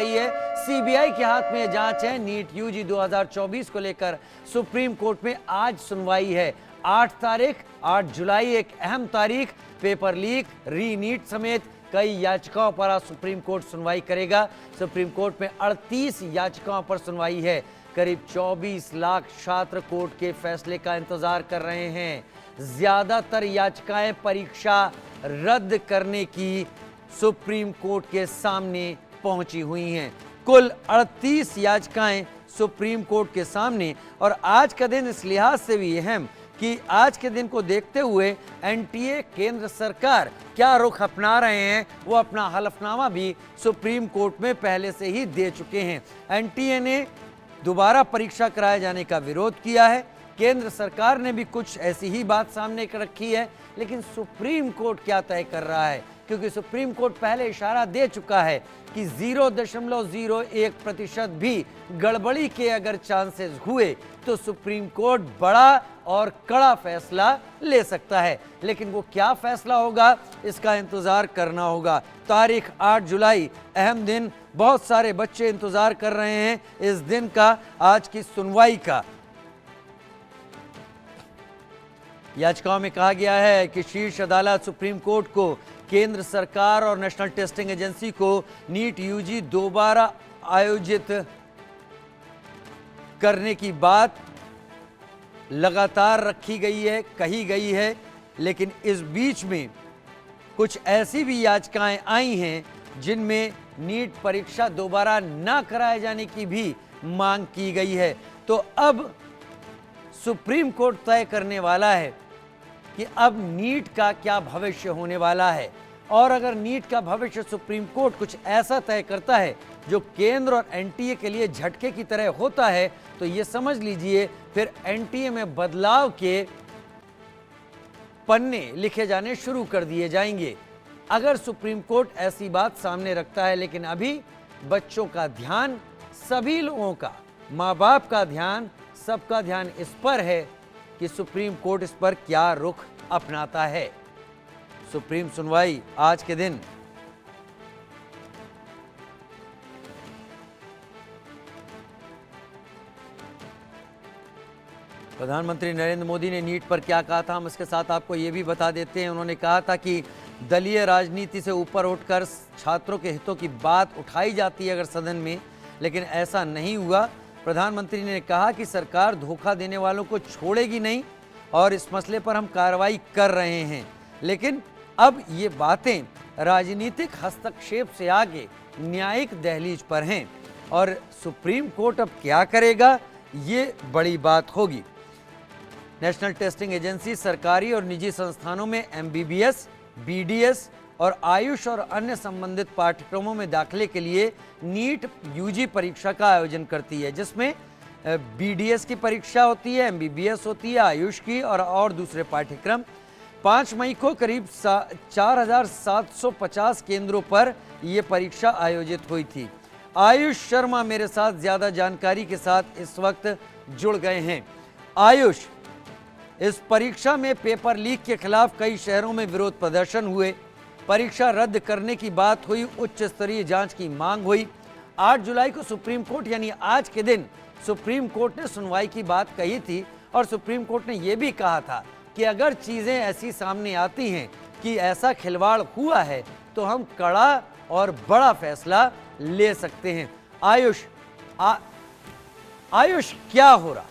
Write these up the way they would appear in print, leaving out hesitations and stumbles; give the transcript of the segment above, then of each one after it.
रही है। सीबीआई के हाथ में जांच है। नीट यूजी 2024 को लेकर सुप्रीम कोर्ट में आज सुनवाई है। 8 जुलाई एक अहम तारीख। पेपर लीक, री नीट समेत कई याचिकाओं पर आज सुप्रीम कोर्ट सुनवाई करेगा। सुप्रीम कोर्ट में 38 याचिकाओं पर सुनवाई है। करीब 24 लाख छात्र कोर्ट के फैसले का इंतजार कर रहे हैं। ज्यादातर याचिकाएं परीक्षा रद्द करने की सुप्रीम कोर्ट के सामने पहुंची हुई हैं। कुल 38 याचिकाएं सुप्रीम कोर्ट के सामने। और आज का दिन इस लिहाज से भी अहम कि आज के दिन को देखते हुए एनटीए, केंद्र सरकार क्या रुख अपना रहे हैं, वो अपना हलफनामा भी सुप्रीम कोर्ट में पहले से ही दे चुके हैं। एनटीए ने दोबारा परीक्षा कराए जाने का विरोध किया है। केंद्र सरकार ने भी कुछ ऐसी ही बात सामने रखी है। लेकिन सुप्रीम कोर्ट क्या तय कर रहा है, क्योंकि सुप्रीम कोर्ट पहले इशारा दे चुका है कि 0.01% भी गड़बड़ी के अगर चांसेस हुए तो सुप्रीम कोर्ट बड़ा और कड़ा फैसला ले सकता है। लेकिन वो क्या फैसला होगा, इसका इंतजार करना होगा। तारीख 8 जुलाई, अहम दिन। बहुत सारे बच्चे इंतजार कर रहे हैं इस दिन का, आज की सुनवाई का। याचिकाओं में कहा गया है कि शीर्ष अदालत सुप्रीम कोर्ट को केंद्र सरकार और नेशनल टेस्टिंग एजेंसी को नीट यूजी दोबारा आयोजित करने की बात लगातार रखी गई है, कही गई है। लेकिन इस बीच में कुछ ऐसी भी याचिकाएं आई हैं जिनमें नीट परीक्षा दोबारा ना कराए जाने की भी मांग की गई है। तो अब सुप्रीम कोर्ट तय करने वाला है कि अब नीट का क्या भविष्य होने वाला है। और अगर नीट का भविष्य सुप्रीम कोर्ट कुछ ऐसा तय करता है जो केंद्र और एनटीए के लिए झटके की तरह होता है, तो ये समझ लीजिए फिर एनटीए में बदलाव के पन्ने लिखे जाने शुरू कर दिए जाएंगे अगर सुप्रीम कोर्ट ऐसी बात सामने रखता है। लेकिन अभी बच्चों का ध्यान, सभी लोगों का, माँ बाप का ध्यान, सबका ध्यान इस पर है कि सुप्रीम कोर्ट इस पर क्या रुख अपनाता है। सुप्रीम सुनवाई आज के दिन। प्रधानमंत्री नरेंद्र मोदी ने नीट पर क्या कहा था, हम इसके साथ आपको ये भी बता देते हैं। उन्होंने कहा था कि दलीय राजनीति से ऊपर उठकर छात्रों के हितों की बात उठाई जाती है अगर सदन में, लेकिन ऐसा नहीं हुआ। प्रधानमंत्री ने कहा कि सरकार धोखा देने वालों को छोड़ेगी नहीं और इस मसले पर हम कार्रवाई कर रहे हैं। लेकिन अब ये बातें राजनीतिक हस्तक्षेप से आगे न्यायिक दहलीज पर हैं और सुप्रीम कोर्ट अब क्या करेगा, ये बड़ी बात होगी। नेशनल टेस्टिंग एजेंसी सरकारी और निजी संस्थानों में एमबीबीएस, बीडीएस और आयुष और अन्य संबंधित पाठ्यक्रमों में दाखिले के लिए नीट यूजी परीक्षा का आयोजन करती है, जिसमें बीडीएस की परीक्षा होती है, एमबीबीएस होती है, आयुष की और दूसरे पाठ्यक्रम। 5 मई को करीब 4750 केंद्रों पर यह परीक्षा आयोजित हुई थी। आयुष शर्मा मेरे साथ ज्यादा जानकारी के साथ इस वक्त जुड़ गए हैं। आयुष, इस परीक्षा में पेपर लीक के खिलाफ कई शहरों में विरोध प्रदर्शन हुए, परीक्षा रद्द करने की बात हुई, उच्च स्तरीय जांच की मांग हुई। 8 जुलाई को सुप्रीम कोर्ट यानी आज के दिन सुप्रीम कोर्ट ने सुनवाई की बात कही थी और सुप्रीम कोर्ट ने यह भी कहा था कि अगर चीजें ऐसी सामने आती हैं कि ऐसा खिलवाड़ हुआ है तो हम कड़ा और बड़ा फैसला ले सकते हैं। आयुष क्या हो रहा?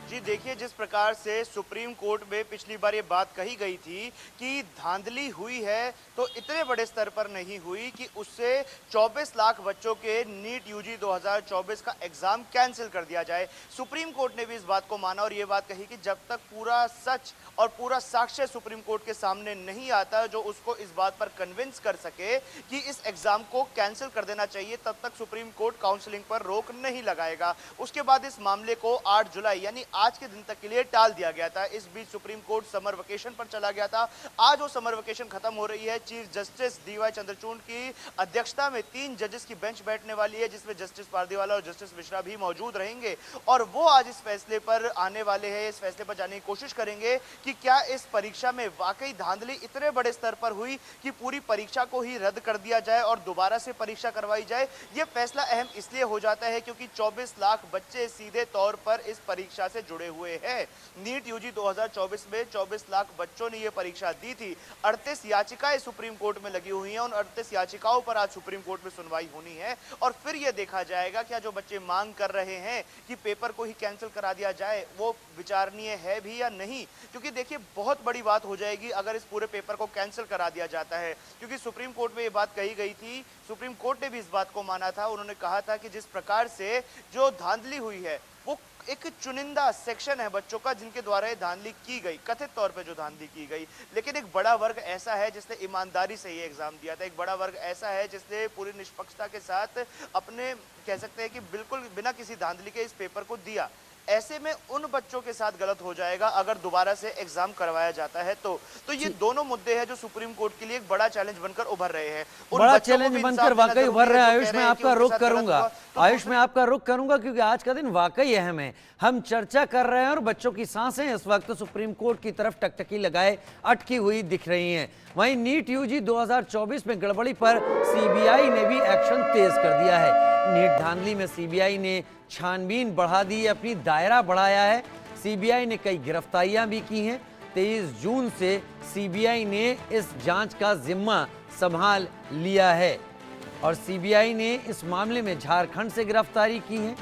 जी देखिए, जिस प्रकार से सुप्रीम कोर्ट में पिछली बार ये बात कही गई थी कि धांधली हुई है तो इतने बड़े स्तर पर नहीं हुई कि उससे 24 लाख बच्चों के नीट यूजी 2024 का एग्जाम कैंसिल कर दिया जाए। सुप्रीम कोर्ट ने भी इस बात को माना और ये बात कही कि जब तक पूरा सच और पूरा साक्ष्य सुप्रीम कोर्ट के सामने नहीं आता जो उसको इस बात पर कन्विंस कर सके कि इस एग्जाम को कैंसिल कर देना चाहिए, तब तक सुप्रीम कोर्ट काउंसलिंग पर रोक नहीं लगाएगा। उसके बाद इस मामले को 8 जुलाई यानी आज के दिन तक के लिए टाल दिया गया था। इस बीच सुप्रीम कोर्ट समर वेकेशन पर चला गया था। आज वो समर वेकेशन खत्म हो रही है। चीफ जस्टिस डीवाई चंद्रचूड़ की अध्यक्षता में 3 जजेस की बेंच बैठने वाली है, जिसमें जस्टिस पारदीवाला और जस्टिस मिश्रा भी मौजूद रहेंगे और वो आज इस फैसले पर आने वाले हैं। इस फैसले पर जाने की कोशिश करेंगे कि क्या इस परीक्षा में वाकई धांधली इतने बड़े स्तर पर हुई कि पूरी परीक्षा को ही रद्द कर दिया जाए और दोबारा से परीक्षा करवाई जाए। यह फैसला अहम इसलिए हो जाता है क्योंकि 24 लाख बच्चे सीधे तौर पर इस परीक्षा से जुड़े हुए हैं। नीट यूजी 2024 में 24 लाख बच्चों ने यह परीक्षा दी थी। 38 याचिकाएं सुप्रीम कोर्ट में लगी हुई हैं। उन 38 याचिकाओं पर आज सुप्रीम कोर्ट में सुनवाई होनी है और फिर यह देखा जाएगा क्या जो बच्चे मांग कर रहे हैं कि पेपर को ही कैंसिल करा दिया जाए वो विचारणीय है भी या नहीं। क्योंकि देखिए बहुत बड़ी बात हो जाएगी अगर इस पूरे पेपर को कैंसिल करा दिया जाता है, क्योंकि सुप्रीम कोर्ट में ये बात कही गई थी। सुप्रीम कोर्ट ने भी इस बात को माना था। उन्होंने कहा था कि जिस प्रकार से जो धांधली हुई है वो एक चुनिंदा सेक्शन है बच्चों का जिनके द्वारा ये धांधली की गई, कथित तौर पे जो धांधली की गई। लेकिन एक बड़ा वर्ग ऐसा है जिसने ईमानदारी से ये एग्जाम दिया था। एक बड़ा वर्ग ऐसा है जिसने पूरी निष्पक्षता के साथ अपने कह सकते हैं कि बिल्कुल बिना किसी धांधली के इस पेपर को दिया। ऐसे में उन बच्चों के साथ गलत हो जाएगा अगर दोबारा से एग्जाम करवाया जाता है तो ये दोनों मुद्दे हैं जो सुप्रीम कोर्ट के लिए एक बड़ा चैलेंज बनकर उभर रहे हैं। बड़ा चैलेंज बनकर वाकई उभर रहे हैं। आयुष में आपका रुख करूंगा, आयुष में आपका रुख करूंगा क्योंकि आज का दिन वाकई अहम है। हम चर्चा कर रहे हैं और बच्चों की सांसें इस वक्त सुप्रीम कोर्ट की तरफ टकटकी लगाए अटकी हुई दिख रही हैं। वहीं नीट यूजी 2024 में गड़बड़ी पर सीबीआई ने भी एक्शन तेज कर दिया है। नीट धांधली में सीबीआई ने छानबीन बढ़ा दी, अपनी दायरा बढ़ाया है। सीबीआई ने कई गिरफ्तारियां भी की हैं। 23 जून से सीबीआई ने इस जांच का जिम्मा संभाल लिया है और सीबीआई ने इस मामले में झारखंड से गिरफ्तारी की है,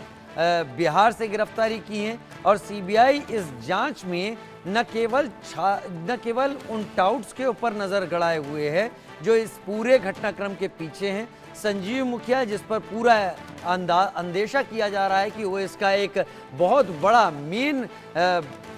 बिहार से गिरफ्तारी की है और सीबीआई इस जांच में न केवल उन टाउट्स के ऊपर नजर गड़ाए हुए है जो इस पूरे घटनाक्रम के पीछे हैं। संजीव मुखिया जिस पर पूरा अंदेशा किया जा रहा है कि वो इसका एक बहुत बड़ा मेन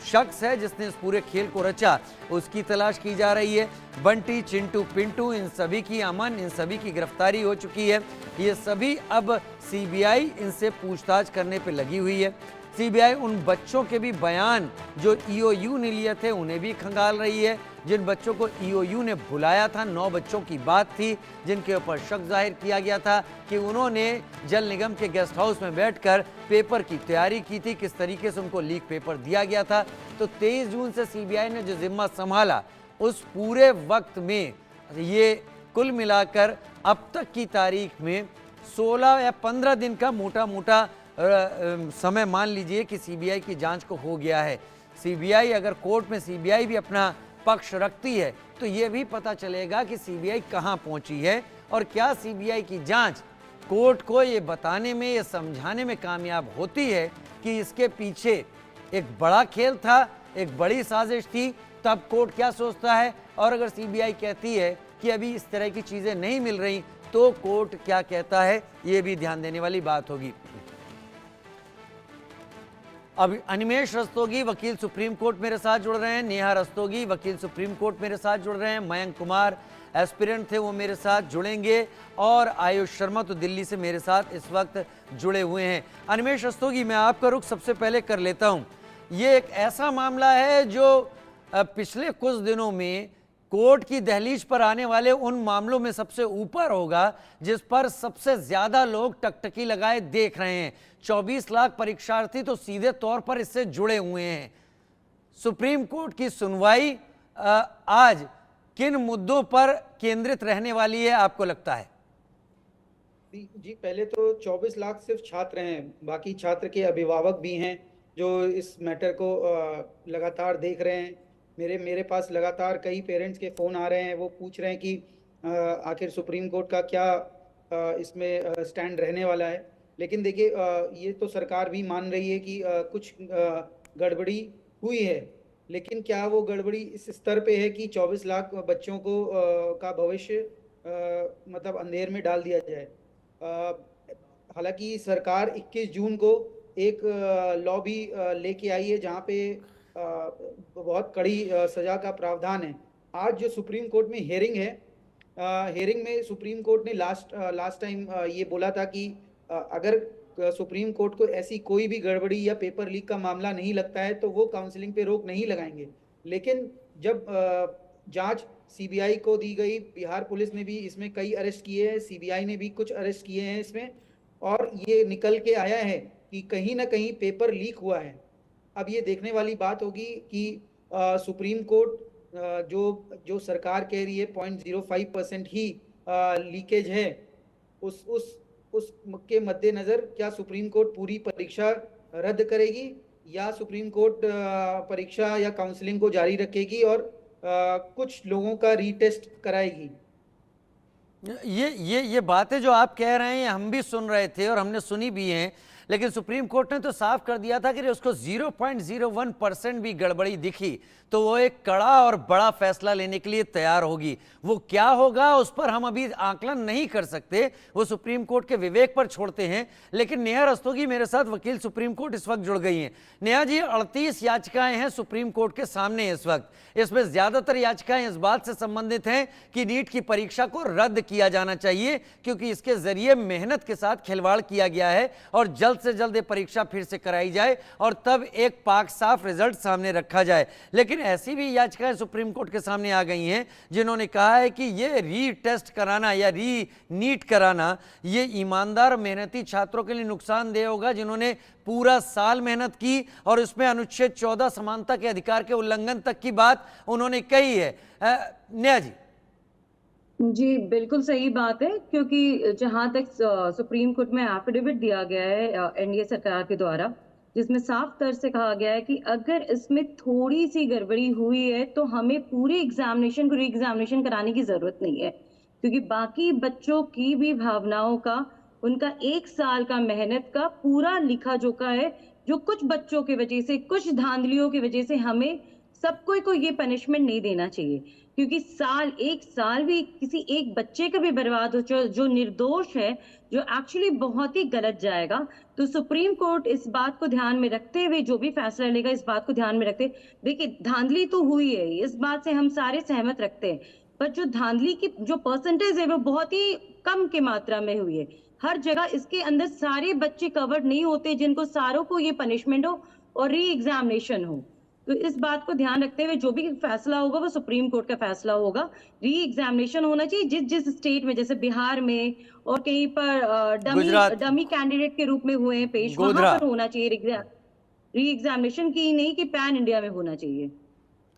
शख्स है जिसने इस पूरे खेल को रचा, उसकी तलाश की जा रही है। बंटी, चिंटू, पिंटू, इन सभी की अमन, इन सभी की गिरफ्तारी हो चुकी है। ये सभी अब सीबीआई इनसे पूछताछ करने पे लगी हुई है। सीबीआई उन बच्चों के भी बयान जो ईओयू ने लिए थे उन्हें भी खंगाल रही है। जिन बच्चों को ईओयू ने बुलाया था, 9 बच्चों की बात थी जिनके ऊपर शक जाहिर किया गया था कि उन्होंने जल निगम के गेस्ट हाउस में बैठकर पेपर की तैयारी की थी, किस तरीके से उनको लीक पेपर दिया गया था। तो 23 जून से सीबीआई ने जो जिम्मा संभाला उस पूरे वक्त में ये कुल मिलाकर अब तक की तारीख में 16 या 15 दिन का मोटा समय मान लीजिए कि सीबीआई की जांच को हो गया है। सीबीआई अगर कोर्ट में सीबीआई भी अपना पक्ष रखती है तो यह भी पता चलेगा कि सीबीआई कहां पहुंची है और क्या सीबीआई की जांच कोर्ट को ये बताने में, ये समझाने में कामयाब होती है कि इसके पीछे एक बड़ा खेल था, एक बड़ी साजिश थी। तब कोर्ट क्या सोचता है और अगर सीबीआई कहती है कि अभी इस तरह की चीजें नहीं मिल रही तो कोर्ट क्या कहता है, ये भी ध्यान देने वाली बात होगी। अब अनिमेश रस्तोगी वकील सुप्रीम कोर्ट मेरे साथ जुड़ रहे हैं, नेहा रस्तोगी वकील सुप्रीम कोर्ट मेरे साथ जुड़ रहे हैं, मयंक कुमार एस्पिरेंट थे वो मेरे साथ जुड़ेंगे और आयुष शर्मा तो दिल्ली से मेरे साथ इस वक्त जुड़े हुए हैं। अनिमेश रस्तोगी, मैं आपका रुख सबसे पहले कर लेता हूं। ये एक ऐसा मामला है जो पिछले कुछ दिनों में कोर्ट की दहलीज पर आने वाले उन मामलों में सबसे ऊपर होगा जिस पर सबसे ज्यादा लोग टकटकी लगाए देख रहे हैं। 24 लाख परीक्षार्थी तो सीधे तौर पर इससे जुड़े हुए हैं। सुप्रीम कोर्ट की सुनवाई आज किन मुद्दों पर केंद्रित रहने वाली है आपको लगता है? जी, पहले तो 24 लाख सिर्फ छात्र हैं, बाकी छात्र के अभिभावक भी हैं जो इस मैटर को लगातार देख रहे हैं। मेरे पास लगातार कई पेरेंट्स के फ़ोन आ रहे हैं, वो पूछ रहे हैं कि आखिर सुप्रीम कोर्ट का क्या इसमें स्टैंड रहने वाला है। लेकिन देखिए, ये तो सरकार भी मान रही है कि कुछ गड़बड़ी हुई है, लेकिन क्या वो गड़बड़ी इस स्तर पे है कि 24 लाख बच्चों को का भविष्य मतलब अंधेर में डाल दिया जाए। हालांकि सरकार 21 जून को एक लॉ भी लेके आई है जहाँ पे बहुत कड़ी सजा का प्रावधान है। आज जो सुप्रीम कोर्ट में हियरिंग है, हियरिंग में सुप्रीम कोर्ट ने लास्ट टाइम ये बोला था कि अगर सुप्रीम कोर्ट को ऐसी कोई भी गड़बड़ी या पेपर लीक का मामला नहीं लगता है तो वो काउंसलिंग पे रोक नहीं लगाएंगे। लेकिन जब जांच सीबीआई को दी गई, बिहार पुलिस ने भी इसमें कई अरेस्ट किए हैं, सीबीआई ने भी कुछ अरेस्ट किए हैं इसमें, और ये निकल के आया है कि कहीं ना कहीं पेपर लीक हुआ है। अब ये देखने वाली बात होगी कि सुप्रीम कोर्ट जो जो सरकार कह रही है 0.05% ही लीकेज है, उस के मद्देनजर क्या सुप्रीम कोर्ट पूरी परीक्षा रद्द करेगी या सुप्रीम कोर्ट परीक्षा या काउंसलिंग को जारी रखेगी और कुछ लोगों का रीटेस्ट कराएगी। ये बातें जो आप कह रहे हैं हम भी सुन रहे थे और हमने सुनी भी हैं, लेकिन सुप्रीम कोर्ट ने तो साफ कर दिया था कि उसको 0.01% भी गड़बड़ी दिखी तो वो एक कड़ा और बड़ा फैसला लेने के लिए तैयार होगी। वो क्या होगा उस पर हम अभी आकलन नहीं कर सकते, वो सुप्रीम कोर्ट के विवेक पर छोड़ते हैं। लेकिन नेहा रस्तोगी मेरे साथ वकील सुप्रीम कोर्ट इस वक्त जुड़ गई हैं। नेहा जी, 38 याचिकाएं हैं सुप्रीम कोर्ट के सामने इस वक्त। इसमें ज्यादातर याचिकाएं इस बात से संबंधित हैं कि नीट की परीक्षा को रद्द किया जाना चाहिए क्योंकि इसके जरिए मेहनत के साथ खिलवाड़ किया गया है और जल्द से जल्द ये परीक्षा फिर से कराई जाए और तब एक पाक साफ रिजल्ट सामने रखा जाए। लेकिन ऐसी भी याचिकाएं सुप्रीम कोर्ट के सामने आ गई हैं जिन्होंने कहा है कि ये रीटेस्ट कराना या नीट कराना ये ईमानदार मेहनती छात्रों के लिए नुकसानदेह होगा जिन्होंने पूरा साल मेहनत की और उसमें अनुच्छेद 14 समानता के अधिकार के उल्लंघन तक की बात उन्होंने कही है। नेहा जी। जी, बिल्कुल सही बात है, क्योंकि जहां तक सुप्रीम कोर्ट में एफिडेविट दिया गया है एनडीए सरकार के द्वारा, जिसमें साफ तौर से कहा गया है कि अगर इसमें थोड़ी सी गड़बड़ी हुई है तो हमें पूरे एग्जामिनेशन को री एग्जामिनेशन कराने की जरूरत नहीं है, क्योंकि बाकी बच्चों की भी भावनाओं का, उनका 1 साल का मेहनत का पूरा लिखा जोखा है, जो कुछ बच्चों की वजह से, कुछ धांधलियों की वजह से हमें सबको को ये पनिशमेंट नहीं देना चाहिए। क्योंकि 1 साल भी किसी एक बच्चे का भी बर्बाद हो जो निर्दोष है, जो एक्चुअली बहुत ही गलत जाएगा। तो सुप्रीम कोर्ट इस बात को ध्यान में रखते हुए जो भी फैसला लेगा, इस बात को ध्यान में रखते, देखिए धांधली तो हुई है, इस बात से हम सारे सहमत रखते हैं, पर जो धांधली की जो परसेंटेज है वो बहुत ही कम की मात्रा में हुई है। हर जगह इसके अंदर सारे बच्चे कवर्ड नहीं होते जिनको सारों को ये पनिशमेंट हो और री एग्जामिनेशन हो। तो इस बात को ध्यान रखते हुए जो भी फैसला होगा वो सुप्रीम कोर्ट का फैसला होगा। री एग्जामिनेशन होना चाहिए जिस स्टेट में, जैसे बिहार में और कहीं पर डमी कैंडिडेट के रूप में हुए हैं पेश, वहां पर होना चाहिए री एग्जामिनेशन की, नहीं कि पैन इंडिया में होना चाहिए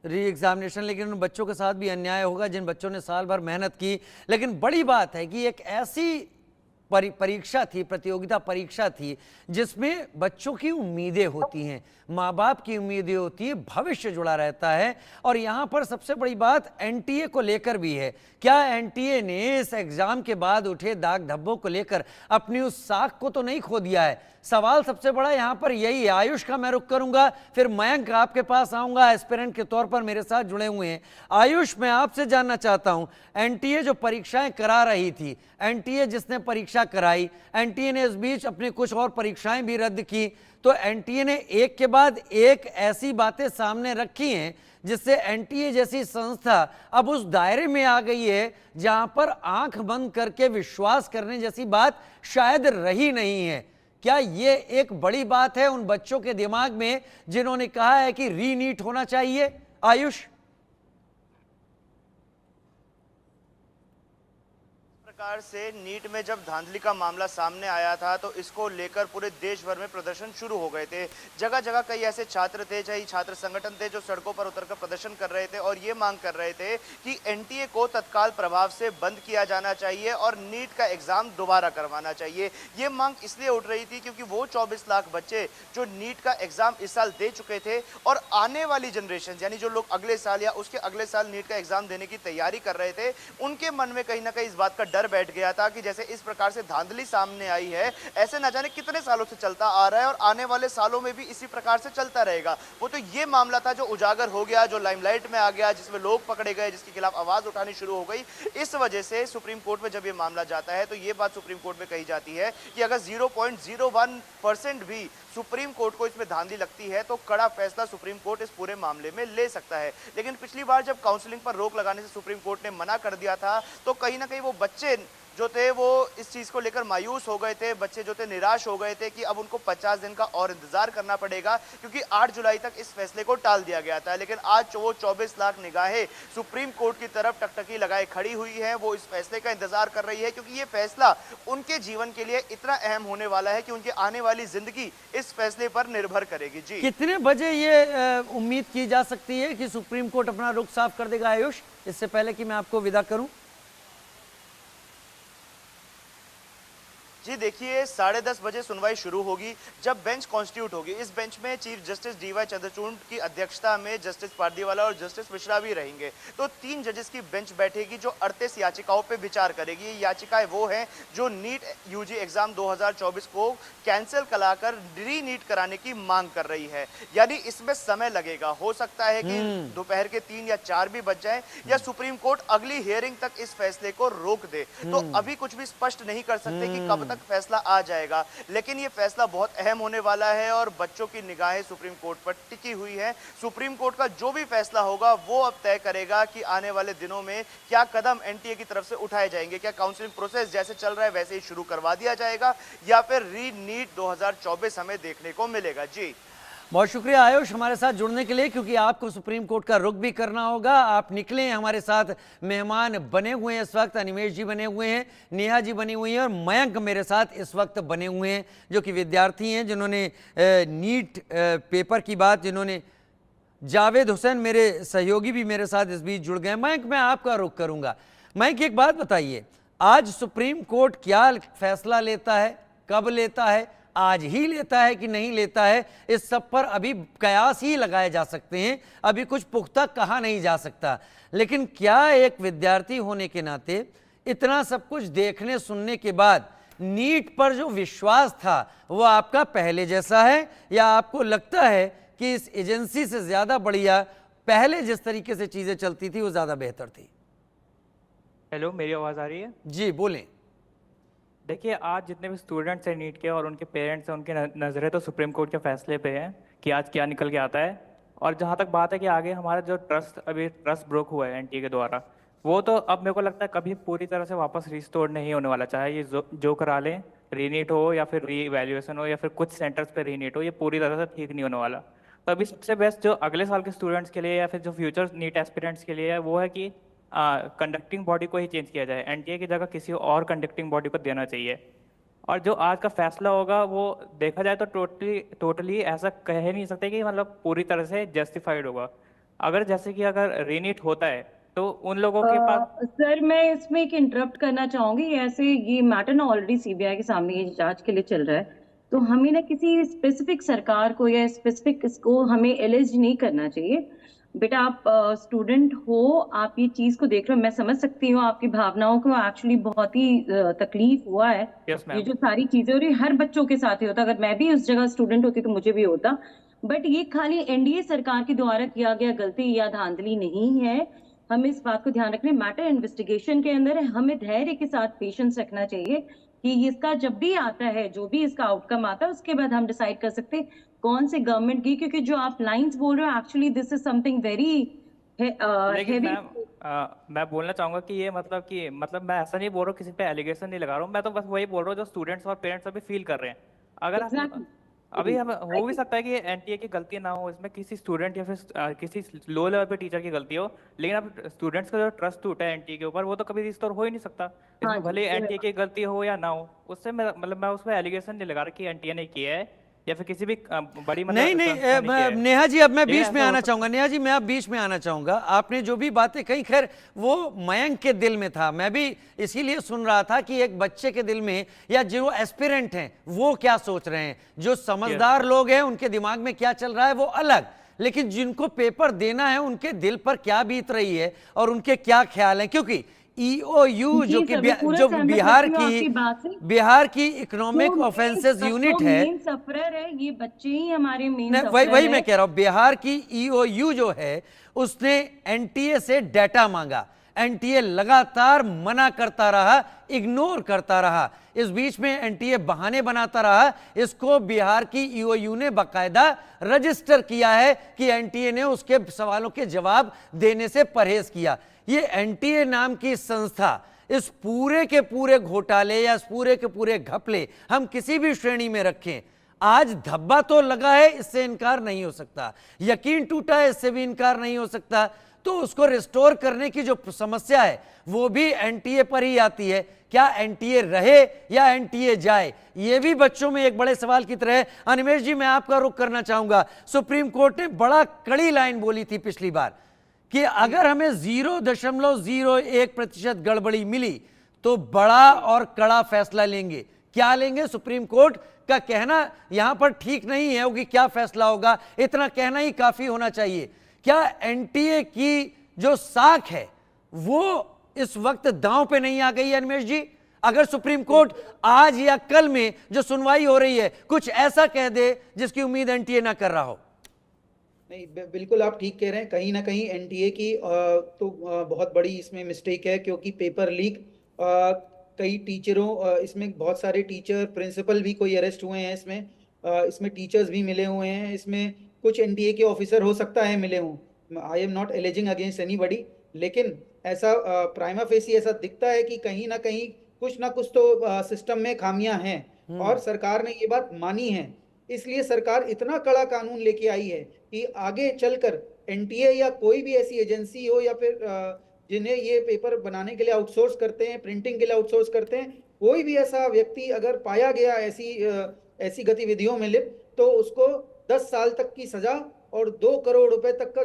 री एग्जामिनेशन। लेकिन उन बच्चों के साथ भी अन्याय होगा जिन बच्चों ने साल भर मेहनत की। लेकिन बड़ी बात है कि एक ऐसी परीक्षा थी, प्रतियोगिता परीक्षा थी जिसमें बच्चों की उम्मीदें होती हैं, माँ बाप की उम्मीदें होती है, भविष्य जुड़ा रहता है। और यहाँ पर सबसे बड़ी बात एनटीए को लेकर भी है। क्या एनटीए ने इस एग्जाम के बाद उठे दाग धब्बों को लेकर अपनी उस साख को तो नहीं खो दिया है? सवाल सबसे बड़ा यहाँ पर यही है। आयुष का मैं रुख करूंगा, फिर मयंक आपके पास आऊंगा, एस्पिरेंट के तौर पर मेरे साथ जुड़े हुए हैं। आयुष, मैं आपसे जानना चाहता हूं, एनटीए जो परीक्षाएं करा रही थी, एनटीए जिसने परीक्षा कराई, एनटीए ने इस बीच अपनी कुछ और परीक्षाएं भी रद्द की, तो एनटीए ने एक के बाद एक ऐसी बातें सामने रखी हैं जिससे एनटीए जैसी संस्था अब उस दायरे में आ गई है जहां पर आंख बंद करके विश्वास करने जैसी बात शायद रही नहीं है। क्या ये एक बड़ी बात है उन बच्चों के दिमाग में जिन्होंने कहा है कि रीनीट होना चाहिए? आयुष। प्रकार से नीट में जब धांधली का मामला सामने आया था तो इसको लेकर पूरे देश भर में प्रदर्शन शुरू हो गए थे। जगह जगह कई ऐसे छात्र थे, चाहे छात्र संगठन थे, जो सड़कों पर उतरकर प्रदर्शन कर रहे थे और ये मांग कर रहे थे कि एनटीए को तत्काल प्रभाव से बंद किया जाना चाहिए और नीट का एग्जाम दोबारा करवाना चाहिए। ये मांग इसलिए उठ रही थी क्योंकि वो 24 लाख बच्चे जो नीट का एग्जाम इस साल दे चुके थे और आने वाली जनरेशन यानी जो लोग अगले साल या उसके अगले साल नीट का एग्जाम देने की तैयारी कर रहे थे, उनके मन में कहीं ना कहीं इस बात का डर बैठ गया था कि जैसे इस प्रकार से धांधली सामने आई है, ऐसे न जाने कितने सालों से चलता आ रहा है और आने वाले सालों में भी इसी प्रकार से चलता रहेगा। वो तो ये मामला था जो उजागर हो गया, जो लाइमलाइट में आ गया, जिसमें लोग पकड़े गए, जिसके खिलाफ आवाज उठानी शुरू हो गई। इस वजह से सुप्रीम कोर्ट में जब ये मामला जाता है तो ये बात सुप्रीम कोर्ट में कही जाती है कि अगर 0.01% भी सुप्रीम कोर्ट को इसमें धांधली लगती है तो कड़ा फैसला सुप्रीम कोर्ट इस पूरे मामले में ले सकता है। लेकिन पिछली बार जब काउंसलिंग पर रोक लगाने से सुप्रीम कोर्ट ने मना कर दिया था तो कहीं ना कहीं वो बच्चे जो थे वो इस चीज़ को लेकर मायूस हो गए थे, बच्चे जो थे निराश हो गए थे कि अब उनको 50 दिन का और इंतजार करना पड़ेगा, क्योंकि 8 जुलाई तक इस फैसले को टाल दिया गया था। लेकिन आज वो 24 लाख निगाहें सुप्रीम कोर्ट की तरफ टकटकी लगाए खड़ी हुई है, वो इस फैसले का इंतजार कर रही है, क्योंकि ये फैसला उनके जीवन के लिए इतना अहम होने वाला है कि उनकी आने वाली जिंदगी इस फैसले पर निर्भर करेगी। जी, कितने बजे ये उम्मीद की जा सकती है कि सुप्रीम कोर्ट अपना रुख साफ कर देगा आयुष, इससे पहले कि मैं आपको विदा करूं? जी देखिए, 10:30 बजे सुनवाई शुरू होगी, जब बेंच कॉन्स्टिट्यूट होगी। इस बेंच में चीफ जस्टिस डीवाई चंद्रचूड़ की अध्यक्षता में जस्टिस पारदीवाला और जस्टिस मिश्रा भी रहेंगे। तो 3 जजेस की बेंच बैठेगी जो 38 याचिकाओं पे विचार करेगी। ये याचिकाएं वो हैं जो नीट यूजी एग्जाम 2024 को कैंसिल कराकर री नीट कराने की मांग कर रही है। यानी इसमें समय लगेगा, हो सकता है कि दोपहर के 3 या 4 भी बज जाए, या सुप्रीम कोर्ट अगली हियरिंग तक इस फैसले को रोक दे। तो अभी कुछ भी स्पष्ट नहीं कर सकते कि कब तक फैसला आ जाएगा, लेकिन ये फैसला बहुत अहम होने वाला है और बच्चों की निगाहें सुप्रीम कोर्ट पर टिकी हुई है। सुप्रीम कोर्ट का जो भी फैसला होगा वो अब तय करेगा कि आने वाले दिनों में क्या कदम एनटीए की तरफ से उठाए जाएंगे। क्या काउंसलिंग प्रोसेस जैसे चल रहा है वैसे ही शुरू करवा दिया जाएगा, या फिर री नीट 2024 हमें देखने को मिलेगा। जी, बहुत शुक्रिया आयुष हमारे साथ जुड़ने के लिए, क्योंकि आपको सुप्रीम कोर्ट का रुख भी करना होगा। आप निकले हैं, हमारे साथ मेहमान बने हुए हैं इस वक्त, अनिमेश जी बने हुए हैं, नेहा जी बनी हुई हैं और मयंक मेरे साथ इस वक्त बने हुए हैं, जो कि विद्यार्थी हैं, जिन्होंने नीट पेपर की बात, जिन्होंने जावेद हुसैन मेरे सहयोगी भी मेरे साथ इस बीच जुड़ गए। मयंक, मैं आपका रुख करूंगा। मयंक, एक बात बताइए, आज सुप्रीम कोर्ट क्या फैसला लेता है, कब लेता है, आज ही लेता है कि नहीं लेता है, इस सब पर अभी कयास ही लगाए जा सकते हैं, अभी कुछ पुख्ता कहा नहीं जा सकता। लेकिन क्या एक विद्यार्थी होने के नाते इतना सब कुछ देखने सुनने के बाद नीट पर जो विश्वास था वो आपका पहले जैसा है, या आपको लगता है कि इस एजेंसी से ज्यादा बढ़िया पहले जिस तरीके से चीजें चलती थी वो ज्यादा बेहतर थी? हेलो, मेरी आवाज़ आ रही है? जी बोलें। देखिए, आज जितने भी स्टूडेंट्स हैं नीट के और उनके पेरेंट्स हैं, उनकी नज़रें तो सुप्रीम कोर्ट के फैसले पे हैं कि आज क्या निकल के आता है। और जहाँ तक बात है कि आगे हमारा जो ट्रस्ट ब्रोक हुआ है एनटीए के द्वारा, वो तो अब मेरे को लगता है कभी पूरी तरह से वापस रिस्टोर नहीं होने वाला। चाहे ये जो करा लें, रीनीट हो या फिर री इवैल्यूएशन हो या फिर कुछ सेंटर्स पे रीनीट हो, ये पूरी तरह से ठीक नहीं होने वाला। तो अभी सबसे बेस्ट जो अगले साल के स्टूडेंट्स के लिए या फिर जो फ्यूचर नीट एस्पिरेंट्स के लिए है, वो है कि कंडक्टिंग बॉडी को ही चेंज किया जाए, एनटीए की जगह किसी और कंडक्टिंग बॉडी को देना चाहिए। और जो आज का फैसला होगा वो देखा जाए तो टोटली ऐसा कह नहीं सकते कि मतलब पूरी तरह से जस्टिफाइड होगा। अगर जैसे कि अगर रीनीट होता है तो उन लोगों के पास सर, मैं इसमें एक इंटरप्ट करना चाहूंगी। ऐसे ये मैटर ना ऑलरेडी सीबीआई के सामने ये जांच के लिए चल रहा है, तो हमें ना किसी स्पेसिफिक सरकार को या स्पेसिफिक इसको हमें एलिज नहीं करना चाहिए। बेटा, आप स्टूडेंट हो, आप ये चीज को देख रहे हो, मैं समझ सकती हूँ आपकी भावनाओं को। एक्चुअली बहुत ही तकलीफ हुआ है। Yes, ma'am. ये जो सारी चीजें हो रही, हर बच्चों के साथ ही होता। अगर मैं भी उस जगह स्टूडेंट होती तो मुझे भी होता। बट ये खाली एनडीए सरकार के द्वारा किया गया गलती या धांधली नहीं है। हमें इस बात को ध्यान रखना, मैटर इन्वेस्टिगेशन के अंदर है। हमें धैर्य के साथ पेशेंस रखना चाहिए कि इसका जब भी आता है, जो भी इसका आउटकम आता है, उसके बाद हम डिसाइड कर सकते हैं कौन से गवर्नमेंट की। क्योंकि जो आप लाइंस बोल रहे हो, actually this is something very लेकिन हेवी। मैम, मैं बोलना चाहूंगा कि ये मतलब मैं ऐसा नहीं बोल रहा हूँ, किसी पे एलिगेशन नहीं लगा रहा हूँ, मैं तो बस वही बोल रहा हूँ जो स्टूडेंट्स और पेरेंट्स अभी फील कर रहे हैं। अगर Exactly. अभी हम हो भी सकता है कि एनटीए की गलती ना हो, इसमें किसी स्टूडेंट या फिर किसी लो लेवल पे टीचर की गलती हो, लेकिन अब स्टूडेंट्स का जो ट्रस्ट टूटा है एनटीए के ऊपर, वो तो कभी रिस्टोर हो ही नहीं सकता। इसमें हाँ, भले ये एनटीए की गलती हो या ना हो, उससे मैं उसमें एलिगेशन नहीं लगा रहा कि एनटीए ने किया है या फिर किसी भी बड़ी नहीं नहीं, नेहा जी, अब मैं बीच में आना चाहूंगा। नेहा जी, मैं अब बीच में आना चाहूंगा। आपने जो भी बातें कही, खैर वो मयंक के दिल में था, मैं भी इसीलिए सुन रहा था कि एक बच्चे के दिल में या जो एस्पिरेंट हैं वो क्या सोच रहे हैं। जो समझदार लोग हैं उनके दिमाग में क्या चल रहा है वो अलग, लेकिन जिनको पेपर देना है उनके दिल पर क्या बीत रही है और उनके क्या ख्याल हैं। क्योंकि ईओयू जो कि जो बिहार की इकोनॉमिक ऑफेंसेस यूनिट है, मेन सफरर है, ये बच्चे ही हमारे मेन सफरर वही मैं कह रहा हूं। बिहार की ईओयू जो है उसने एनटीए से डाटा मांगा, एनटीए लगातार मना करता रहा, इग्नोर करता रहा। इस बीच में एनटीए बहाने बनाता रहा। इसको बिहार की ईओयू ने बाकायदा रजिस्टर किया है कि एनटीए ने उसके सवालों के जवाब देने से परहेज किया। ये एनटीए नाम की संस्था इस पूरे के पूरे घोटाले या इस पूरे के पूरे घपले हम किसी भी श्रेणी में रखें, आज धब्बा तो लगा है, इससे इनकार नहीं हो सकता, यकीन टूटा है, इससे भी इनकार नहीं हो सकता, तो उसको रिस्टोर करने की जो समस्या है वो भी एनटीए पर ही आती है। क्या एनटीए रहे या एनटीए जाए, ये भी बच्चों में एक बड़े सवाल की तरह है। अनिमेश जी, मैं आपका रुख करना चाहूंगा। सुप्रीम कोर्ट ने बड़ा कड़ी लाइन बोली थी पिछली बार कि अगर हमें 0.01% गड़बड़ी मिली तो बड़ा और कड़ा फैसला लेंगे। क्या लेंगे? सुप्रीम कोर्ट का कहना यहां पर ठीक नहीं है कि क्या फैसला होगा, इतना कहना ही काफी होना चाहिए। क्या एनटीए की जो साख है वो इस वक्त दांव पे नहीं आ गई है अनिमेश जी? अगर सुप्रीम कोर्ट आज या कल में जो सुनवाई हो रही है कुछ ऐसा कह दे जिसकी उम्मीद एनटीए ना कर रहा हो। नहीं, बिल्कुल आप ठीक कह रहे हैं। कहीं ना कहीं एनटीए की तो बहुत बड़ी इसमें मिस्टेक है, क्योंकि पेपर लीक, कई टीचरों, इसमें बहुत सारे टीचर, प्रिंसिपल भी कोई अरेस्ट हुए हैं इसमें, इसमें टीचर्स भी मिले हुए हैं, इसमें कुछ एनटीए के ऑफिसर हो सकता है मिले हों। I am not aliasing against anybody, लेकिन ऐसा प्राइमा फेसी ऐसा दिखता है कि कहीं ना कुछ तो सिस्टम में खामियां हैं, और सरकार ने ये बात मानी है। इसलिए सरकार इतना कड़ा कानून लेके आई है कि आगे चलकर एनटीए या कोई भी ऐसी एजेंसी हो, या फिर जिन्हें ये पेपर बनाने के लिए आउटसोर्स करते हैं, प्रिंटिंग के लिए आउटसोर्स करते हैं, कोई भी ऐसा व्यक्ति अगर पाया गया ऐसी गतिविधियों में लिप्त, तो उसको 10 साल तक की सजा और 2 करोड़ रुपए तक का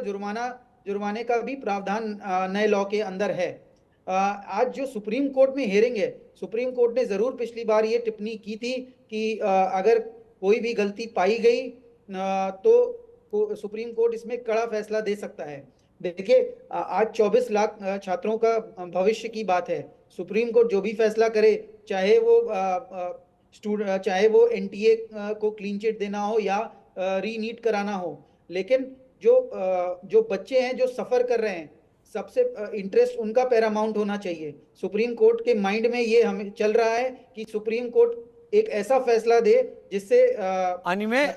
जुर्माने का भी प्रावधान नए लॉ के अंदर है। आज जो सुप्रीम कोर्ट में हियरिंग है, सुप्रीम कोर्ट ने जरूर पिछली बार ये टिप्पणी की थी कि अगर कोई भी गलती पाई गई तो सुप्रीम कोर्ट इसमें कड़ा फैसला दे सकता है। देखिए, आज 24 लाख छात्रों का भविष्य की बात है। सुप्रीम कोर्ट जो भी फैसला करे, चाहे वो एनटीए को क्लीन चिट देना हो या रीनीट कराना हो, लेकिन जो बच्चे हैं जो सफर कर रहे हैं, सबसे इंटरेस्ट उनका पैरामाउंट होना चाहिए। सुप्रीम कोर्ट के माइंड में ये हमें चल रहा है कि सुप्रीम कोर्ट एक ऐसा फैसला दे जिससे अनिमेश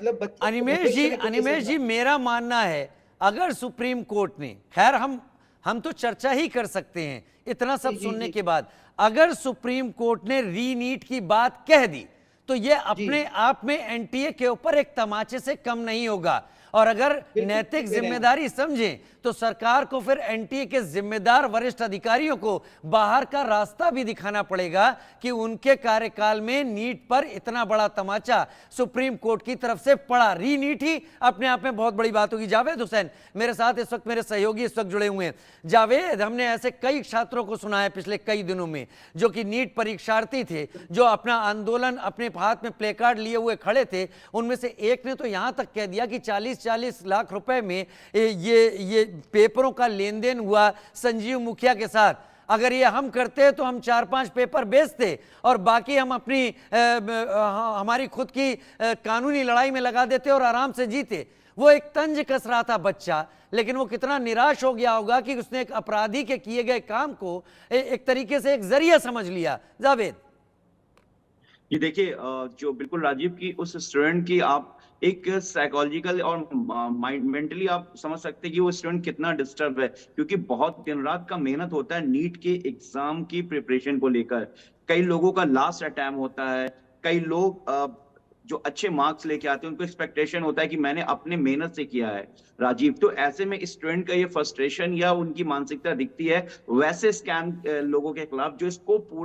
जी, मेरा मानना है अगर सुप्रीम कोर्ट ने, खैर हम तो चर्चा ही कर सकते हैं इतना सब सुनने के बाद, अगर सुप्रीम कोर्ट ने रीनीट की बात कह दी तो ये अपने आप में एनटीए के ऊपर एक तमाचे से कम नहीं होगा। और अगर नैतिक जिम्मेदारी समझें तो सरकार को फिर एनटीए के जिम्मेदार वरिष्ठ अधिकारियों को बाहर का रास्ता भी दिखाना पड़ेगा कि उनके कार्यकाल में नीट पर इतना बड़ा तमाचा सुप्रीम कोर्ट की तरफ से पड़ा। रीनीट ही अपने आप में बहुत बड़ी बात होगी। जावेद हुसैन मेरे साथ इस वक्त, मेरे सहयोगी इस वक्त जुड़े हुए हैं। जावेद, हमने ऐसे कई छात्रों को सुना है पिछले कई दिनों में जो कि नीट परीक्षार्थी थे, जो अपना आंदोलन अपने हाथ में प्ले कार्ड लिए हुए खड़े थे। उनमें से एक ने तो यहां तक कह दिया कि 40-40 लाख रुपए में ये पेपरों का लेन देन हुआ संजीव मुखिया के साथ। अगर ये हम करते तो हम 4-5 पेपर बेचते और बाकी हम हमारी खुद की कानूनी लड़ाई में लगा देते और आराम से जीते। वो एक तंज कस रहा था बच्चा, लेकिन वो कितना निराश हो गया होगा कि उसने एक अपराधी के किए गए काम को एक तरीके से एक जरिया समझ लिया। जावेद, ये देखिए, जो बिल्कुल राजीव की उस स्टूडेंट की आप एक साइकोलॉजिकल और मेंटली आप समझ सकते हैं कि वो स्टूडेंट कितना डिस्टर्ब है, क्योंकि बहुत दिन रात का मेहनत होता है नीट के एग्जाम की प्रिपरेशन को लेकर। कई लोगों का लास्ट अटेम्प्ट होता है, कई लोग जो अच्छे मार्क्स लेके आते हैं उनको एक्सपेक्टेशन होता है कि मैंने अपने मेहनत से किया है राजीव। तो ऐसे में स्टूडेंट का ये फ्रस्ट्रेशन या उनकी मानसिकता दिखती है वैसे स्कैम लोगों के खिलाफ जो इसको पूरा